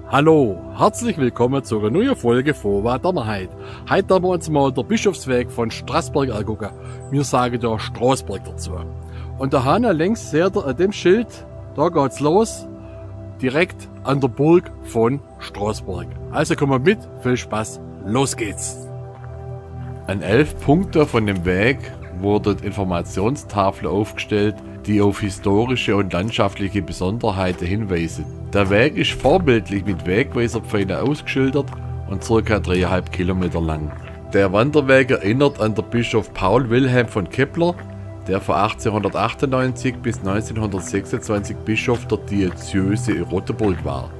Hallo, herzlich willkommen zu einer neuen Folge von «Was der Wahrheit». Heute haben wir uns mal den Bischofsweg von Straßburg angucken. Wir sagen da Straßburg dazu. Und da haben wir längs seht ihr an dem Schild, da geht's los, direkt an der Burg von Straßburg. Also kommen wir mit, viel Spaß, los geht's! An 11 Punkten von dem Weg wurde Informationstafel aufgestellt, die auf historische und landschaftliche Besonderheiten hinweisen. Der Weg ist vorbildlich mit Wegweiserpfeilen ausgeschildert und ca. 3,5 Kilometer lang. Der Wanderweg erinnert an den Bischof Paul Wilhelm von Kepler, der von 1898 bis 1926 Bischof der Diözese Rotenburg war.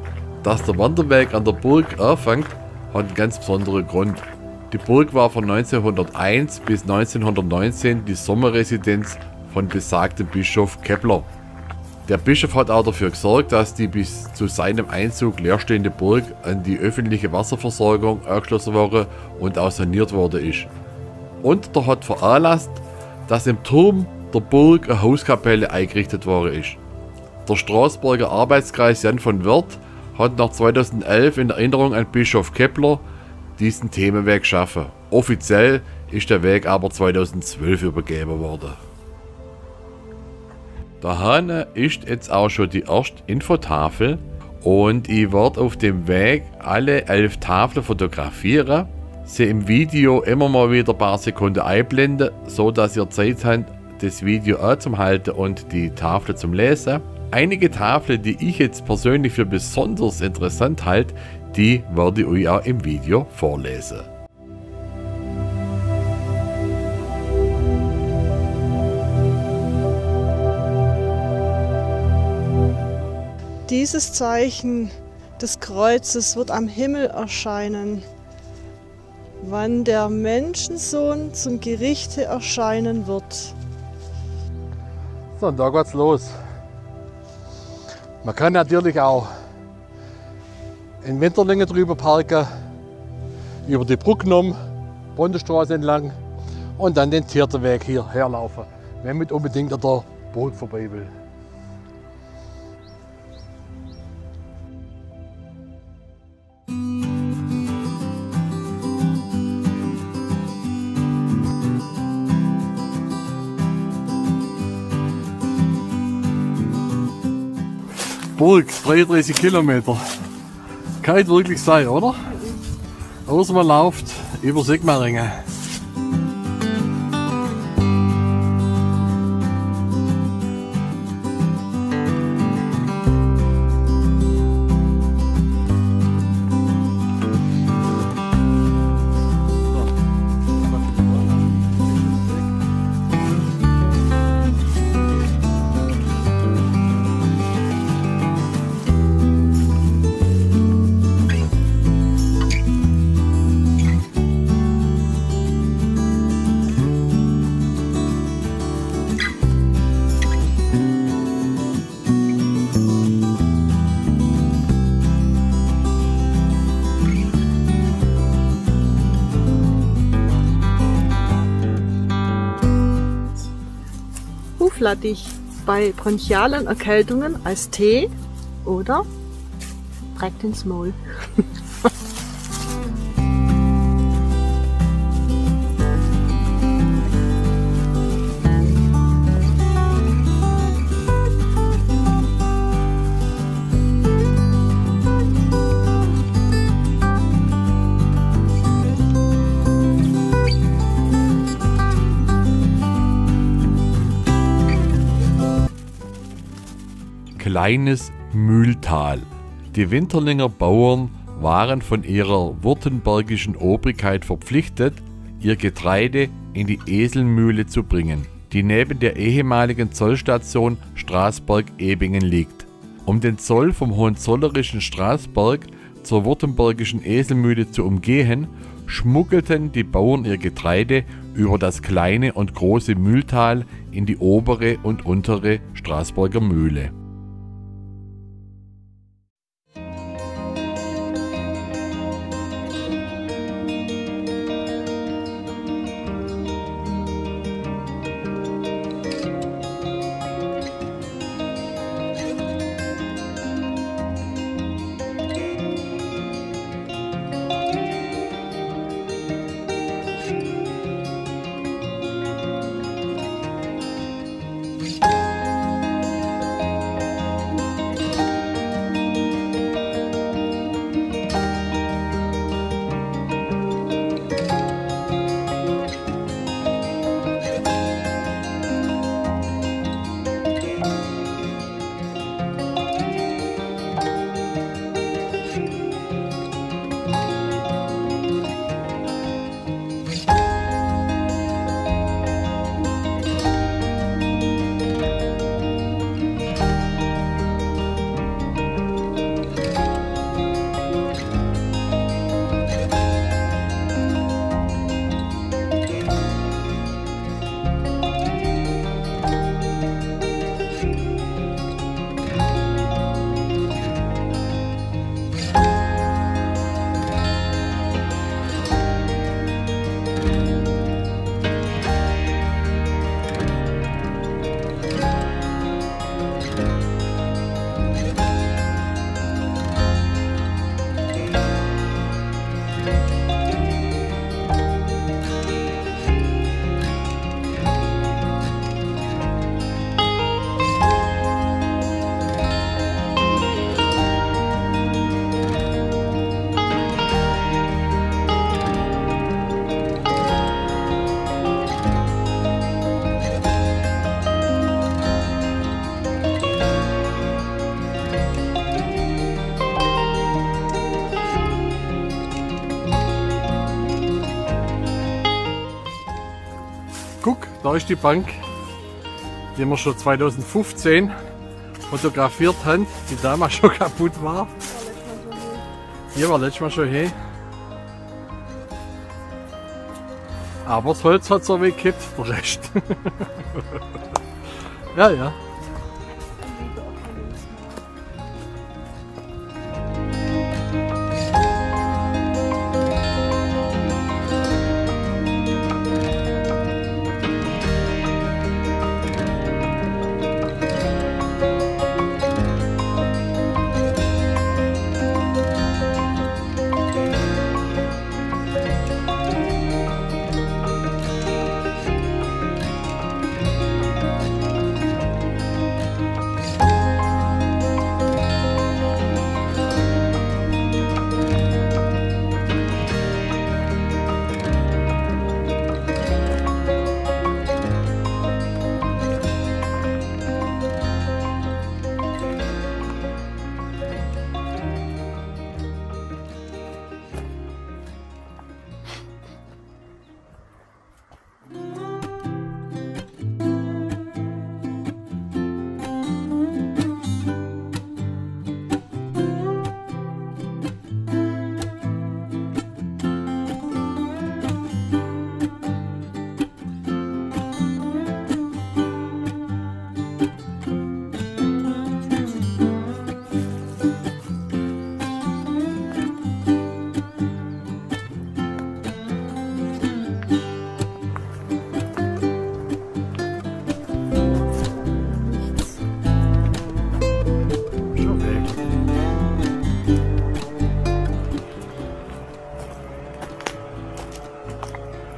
Dass der Wanderweg an der Burg anfängt, hat einen ganz besonderen Grund. Die Burg war von 1901 bis 1919 die Sommerresidenz von besagtem Bischof Kepler. Der Bischof hat auch dafür gesorgt, dass die bis zu seinem Einzug leerstehende Burg an die öffentliche Wasserversorgung angeschlossen wurde und auch saniert worden ist. Und er hat veranlasst, dass im Turm der Burg eine Hauskapelle eingerichtet worden ist. Der Straßburger Arbeitskreis Jan von Wörth hat nach 2011 in Erinnerung an Bischof Kepler diesen Themenweg geschaffen. Offiziell ist der Weg aber 2012 übergeben worden. Da ist jetzt auch schon die erste Infotafel und ich werde auf dem Weg alle 11 Tafeln fotografieren, sie im Video immer mal wieder ein paar Sekunden einblenden, so dass ihr Zeit habt, das Video anzuhalten und die Tafel zum Lesen. Einige Tafeln, die ich jetzt persönlich für besonders interessant halte, die werde ich euch auch im Video vorlesen. Dieses Zeichen des Kreuzes wird am Himmel erscheinen, wann der Menschensohn zum Gerichte erscheinen wird. So, und da geht's los. Man kann natürlich auch in Winterlingen drüber parken, über die Brücke genommen, Bundesstraße entlang und dann den Tierterweg hier herlaufen, wenn man unbedingt an der Burg vorbei will. Burg, 33 Kilometer. Kann nicht wirklich sein, oder? Außer man läuft über Sigmaringen. Huflattich bei bronchialen Erkältungen als Tee oder direkt ins Maul. Kleines Mühltal. Die Winterlinger Bauern waren von ihrer württembergischen Obrigkeit verpflichtet, ihr Getreide in die Eselmühle zu bringen, die neben der ehemaligen Zollstation Straßberg-Ebingen liegt. Um den Zoll vom hohenzollerischen Straßberg zur württembergischen Eselmühle zu umgehen, schmuggelten die Bauern ihr Getreide über das kleine und große Mühltal in die obere und untere Straßburger Mühle. Guck, da ist die Bank, die wir schon 2015 fotografiert haben, die damals schon kaputt war. Hier war letztes Mal schon hey. Aber das Holz hat so weggekippt, der Rest. Ja, ja.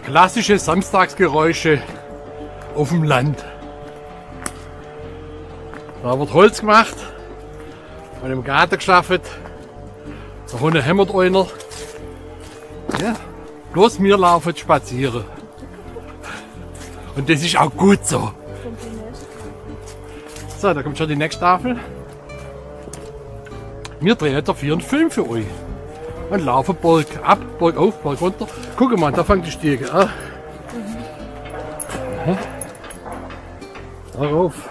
Klassische Samstagsgeräusche auf dem Land. Da wird Holz gemacht und im Garten geschafft. Da vorne hämmert einer. Ja, bloß wir laufen spazieren. Und das ist auch gut so. So, da kommt schon die nächste Tafel. Wir drehen dafür einen Film für euch. Und laufen Berg ab, Berg auf, Berg runter. Guck mal, da fängt die Stiege an. Darauf.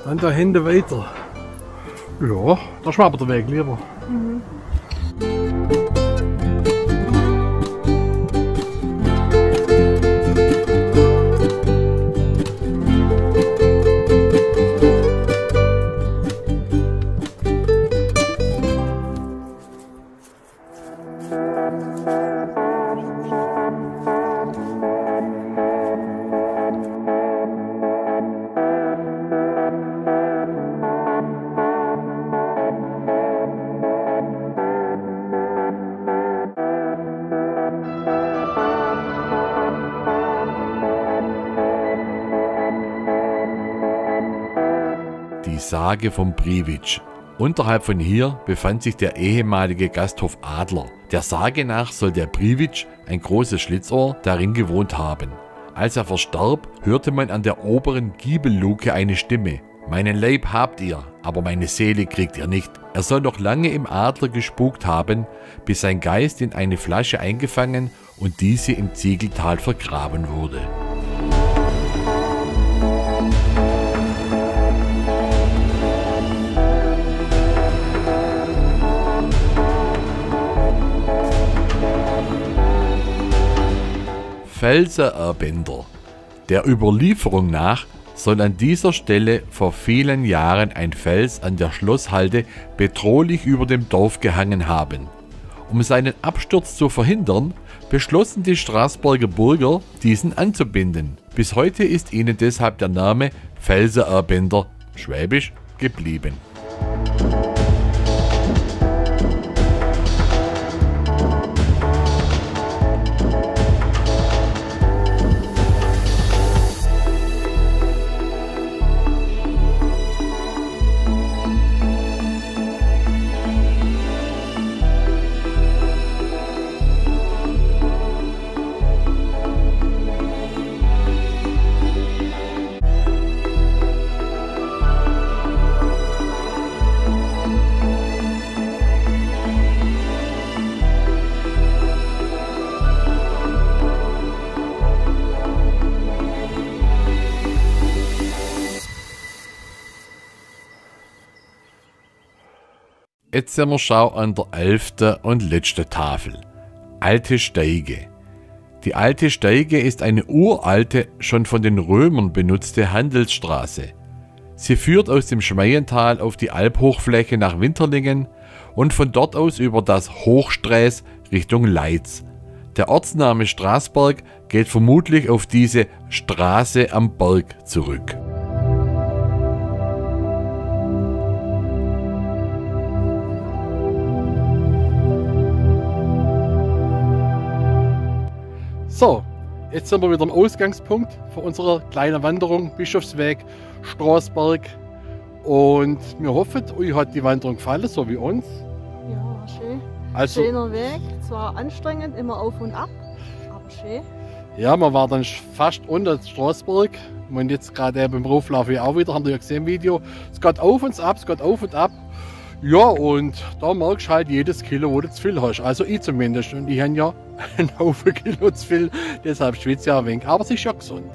Dann da hinten weiter. Ja, da schwabbert der Weg lieber. Die Sage vom Privic. Unterhalb von hier befand sich der ehemalige Gasthof Adler. Der Sage nach soll der Privic, ein großes Schlitzohr, darin gewohnt haben. Als er verstarb, hörte man an der oberen Giebelluke eine Stimme. Meinen Leib habt ihr, aber meine Seele kriegt ihr nicht. Er soll noch lange im Adler gespukt haben, bis sein Geist in eine Flasche eingefangen und diese im Ziegeltal vergraben wurde. Felsenerbänder. Der Überlieferung nach soll an dieser Stelle vor vielen Jahren ein Fels an der Schlosshalde bedrohlich über dem Dorf gehangen haben. Um seinen Absturz zu verhindern, beschlossen die Straßburger Bürger, diesen anzubinden. Bis heute ist ihnen deshalb der Name Felsenerbänder, schwäbisch, geblieben. Jetzt sind wir schon an der 11. und letzten Tafel. Alte Steige. Die Alte Steige ist eine uralte, schon von den Römern benutzte Handelsstraße. Sie führt aus dem Schmeiental auf die Albhochfläche nach Winterlingen und von dort aus über das Hochsträß Richtung Leitz. Der Ortsname Straßberg geht vermutlich auf diese Straße am Berg zurück. So, jetzt sind wir wieder am Ausgangspunkt für unsere kleine Wanderung, Bischofsweg, Straßberg. Und wir hoffen, euch hat die Wanderung gefallen, so wie uns. Ja, war schön. Also, Schöner Weg, zwar anstrengend, immer auf und ab, aber schön. ja, man war dann fast unter Straßberg. Und jetzt gerade beim Rauflauf auch wieder, haben wir ja gesehen im Video. Es geht auf und ab, es geht auf und ab. Ja, und da merkst du halt jedes Kilo, wo du zu viel hast. Also ich zumindest. Und ich habe ja einen Haufen Kilo zu viel, deshalb schwitze ich ein wenig. Aber es ist ja gesund.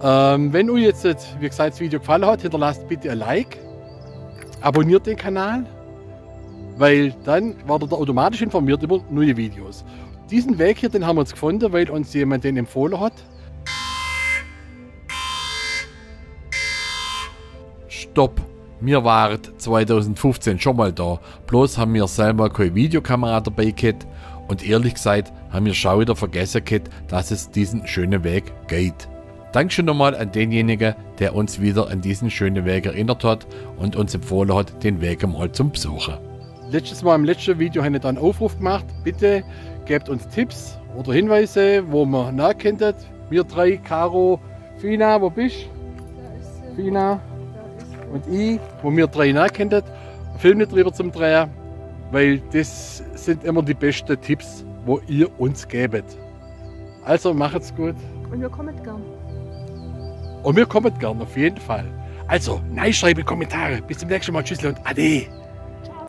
Wenn euch jetzt, wie gesagt, das Video gefallen hat, hinterlasst bitte ein Like. Abonniert den Kanal, weil dann werdet ihr automatisch informiert über neue Videos. Diesen Weg hier, den haben wir uns gefunden, weil uns jemand den empfohlen hat. Stopp! Wir waren 2015 schon mal da, bloß haben wir selber keine Videokamera dabei gehabt und ehrlich gesagt haben wir schon wieder vergessen gehabt, dass es diesen schönen Weg geht. Dankeschön nochmal an denjenigen, der uns wieder an diesen schönen Weg erinnert hat und uns empfohlen hat, den Weg mal zum Besuchen. Letztes Mal im letzten Video habe ich da einen Aufruf gemacht. Bitte gebt uns Tipps oder Hinweise, wo wir nachkennt. Wir drei, Caro, Fina, wo bist du? Fina und ich, wo wir drei nachkennt. Filme drüber zum Drehen, weil das sind immer die besten Tipps, wo ihr uns gebt. Also macht's gut. Und wir kommen gern. Und wir kommen gern, auf jeden Fall. Also, nein, schreibe Kommentare. Bis zum nächsten Mal. Tschüss und Ade.